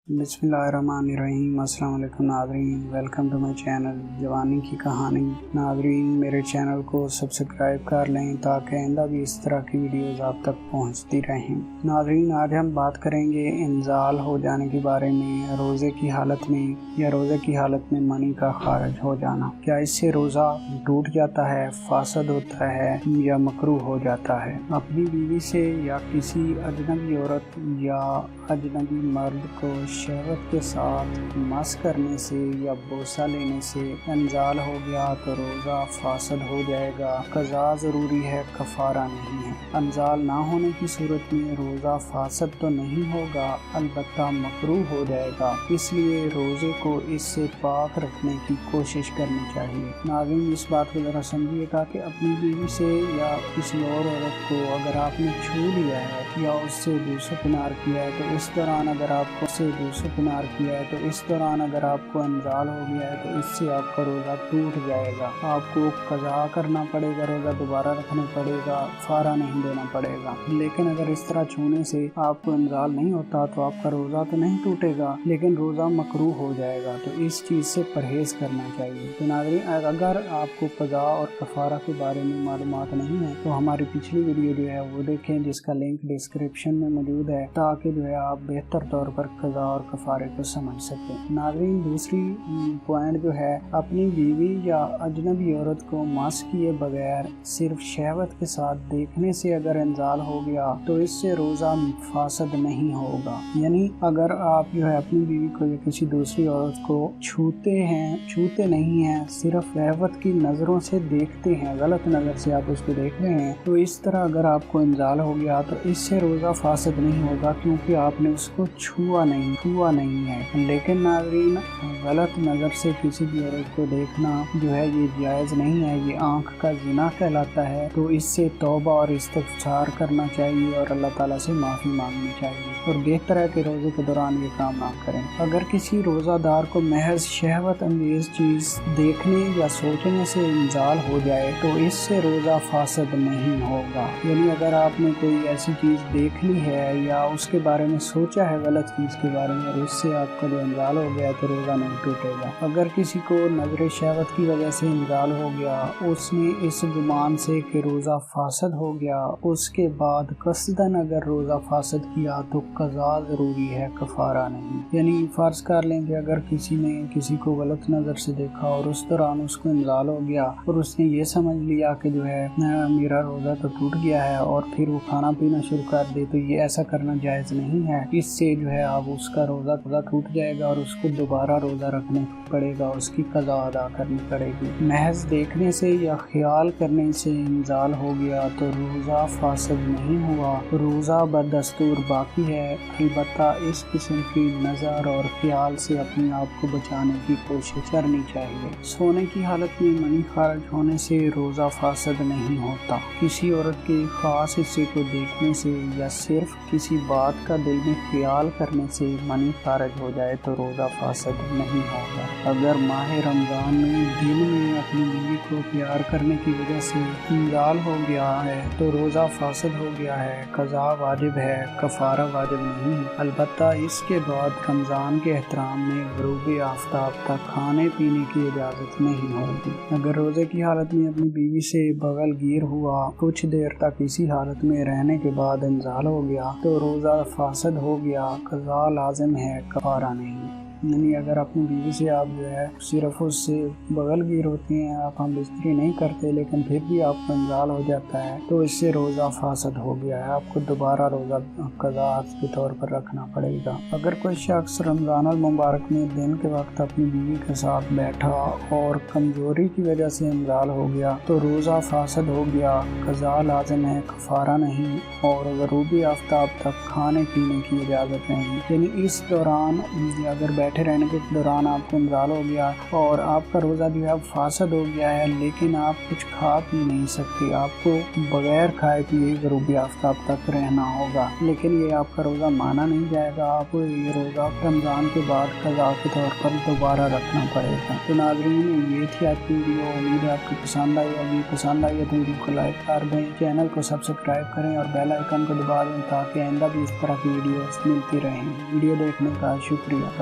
बिस्मिल्लाहिर्रहमानिर्रहीम। अस्सलाम वालेकुम नाज़रीन, वेलकम टू माई चैनल जवानी की कहानी। नाज़रीन, मेरे चैनल को सब्सक्राइब कर लें ताकि आइंदा भी इस तरह की वीडियोज़ आप तक पहुंचती रहें। नाज़रीन, आज हम बात करेंगे इंजाल हो जाने के बारे में। रोज़े की हालत में या रोज़े की हालत में मनी का खारिज हो जाना, क्या इससे रोज़ा टूट जाता है, फासद होता है या मकरूह हो जाता है। अपनी बीवी से या किसी अजनबी औरत या अजनबी मर्द को शहवत के साथ मस करने से या बोसा लेने से इंजाल हो गया तो रोज़ा फासद हो जाएगा। कज़ा ज़रूरी है, कफ़ारा नहीं है। इंजाल ना होने की सूरत में रोज़ा फासद तो नहीं होगा, अलबत्ता मकरूह हो जाएगा। इसलिए रोज़े को इससे पाक रखने की कोशिश करनी चाहिए। नाज़रीन, इस बात को ज़रा समझिएगा कि अपनी बीवी से या किसी और औरत को अगर आपने छू लिया है या उससे दूसरा किया है तो इस दौरान अगर आपको इस दौरान अगर आपको इंजाल हो गया है तो इससे आपका रोज़ा टूट जाएगा। आपको कज़ा करना पड़ेगा, रोज़ा दोबारा रखना पड़ेगा, फारा नहीं देना पड़ेगा। लेकिन अगर इस तरह छूने से आपको इंजाल नहीं होता तो आपका रोज़ा तो नहीं टूटेगा लेकिन रोज़ा मकरूह हो जाएगा। तो इस चीज़ से परहेज़ करना चाहिए। तो नाज़रीन, अगर आपको कज़ा और कफ़ारा के बारे में मालूमात नहीं है तो हमारी पिछली वीडियो जो है वो देखें, जिसका लिंक डिस्क्रिप्शन में मौजूद है, ताकि जो है आप बेहतर तौर पर कज़ा और कफ़ारे को समझ सकें। नाज़रीन, दूसरी पॉइंट जो है, अपनी बीवी या अजनबी औरत को मस किए बगैर सिर्फ शहवत के साथ देखने से अगर इंजाल हो गया तो इससे रोज़ा फासद नहीं होगा। यानी अगर आप जो है अपनी बीवी को या किसी दूसरी औरत को छूते नहीं हैं, सिर्फ शहवत की नज़रों से देखते हैं, गलत नज़र से आप उसको देख रहे हैं, तो इस तरह अगर आपको इंजाल हो गया तो इससे रोज़ा फासद नहीं होगा, क्योंकि आपने उसको छुआ नहीं है। लेकिन नाज़रीन, गलत नज़र से किसी भी औरत को देखना जो है ये जायज़ नहीं है, ये आँख का ज़िना कहलाता है। तो इससे तौबा और इस्तिग़फ़ार करना चाहिए और अल्लाह ताला से माफ़ी मांगनी चाहिए और बेहतर है कि रोज़े के दौरान ये काम ना करें। अगर किसी रोज़ादार को महज शहवत अंगेज़ चीज़ देखने या सोचने से इंजाल हो जाए तो इससे रोज़ा फासद नहीं होगा। यानी अगर आपने कोई ऐसी चीज़ देख ली है या उसके बारे में सोचा है, गलत चीज़ के बारे में, और इससे आपका जो इंजाल हो गया तो रोज़ा नहीं टूटेगा। अगर किसी को नजर शहवत की वजह से इंजाल हो गया, उसने इस गुमान से कि रोज़ा फासद हो गया, उसके बाद कसदन अगर रोज़ा फासद किया तो कज़ा ज़रूरी है, कफ़ारा नहीं। यानी फ़र्ज़ कर लें कि अगर किसी ने किसी को गलत नज़र से देखा और उस दौरान उसको इंजाल हो गया और उसने ये समझ लिया कि जो है मेरा रोज़ा तो टूट गया है और फिर वो खाना पीना शुरू कर दे, तो ये ऐसा करना जायज़ नहीं है। इससे जो है अब उसका रोज़ा टूट जाएगा और उसको दोबारा रोज़ा रखना पड़ेगा, उसकी कज़ा अदा करनी पड़ेगी। महज देखने से या ख्याल करने से इंजाल हो गया तो रोज़ा फासद नहीं हुआ, रोज़ा बदस्तूर बाकी है। अलबत्ता इस किस्म की नज़र और ख्याल से अपने आप को बचाने की कोशिश करनी चाहिए। सोने की हालत में मनी खारिज होने से रोज़ा फासद नहीं होता। किसी औरत के ख़ास हिस्से को देखने से या सिर्फ किसी बात का दिल में ख्याल करने से मनी खारिज हो जाए तो रोज़ा फासद नहीं होगा। अगर माह रमज़ान में दिन में अपनी बीवी को प्यार करने की वजह से इंजाल हो गया है तो रोज़ा फासद हो गया है, कज़ा वाजिब है, कफ़ारा वाजिब नहीं। अलबत्ता इसके बाद रमज़ान के एहतराम में ग़ुरूब आफ्ताब तक खाने पीने की इजाज़त नहीं होगी। अगर रोज़े की हालत में अपनी बीवी से बगल गिर हुआ, कुछ देर तक इसी हालत में रहने के बाद इंजाल हो गया तो रोज़ा फासद हो गया, कज़ा लाज़िम है, कफ़ारा नहीं। यानी अगर अपनी बीवी से आप जो है सिर्फ उससे बगल गिर होते हैं, आप हम बिस्तरी नहीं करते, लेकिन फिर भी आपको इंजाल हो जाता है तो इससे रोज़ा फासद हो गया है, आपको दोबारा रोज़ा कज़ा के तौर पर रखना पड़ेगा। अगर कोई शख्स रमज़ान अल मुबारक में दिन के वक्त अपनी बीवी के साथ बैठा और कमज़ोरी की वजह से इंजाल हो गया तो रोज़ा फासद हो गया, कज़ा लाज़िम है, कफ़ारा नहीं और ग़ुरूब आफ्ताब तक खाने पीने की इजाज़त नहीं। यानी इस दौरान अगर बैठे रहने के दौरान आपको इंजाल हो गया और आपका रोज़ा जो है फासद हो गया है, लेकिन आप कुछ खा पी नहीं सकते, आपको बगैर खाए पिए गरूबी आफ्ताब तक रहना होगा, लेकिन ये आपका रोज़ा माना नहीं जाएगा। आपको ये रोज़ा रमज़ान के बाद कज़ा के तौर पर दोबारा रखना पड़ेगा। तो नाज़रीन, ये थी आज की वीडियो। उम्मीद है आपको पसंद आई होगी। पसंद आई है तो वीडियो को लाइक कर दें, चैनल को सब्सक्राइब करें और बेल आइकन को दबा दें ताकि आइंदा भी इस तरह की वीडियोस मिलती रहें। वीडियो देखने का शुक्रिया।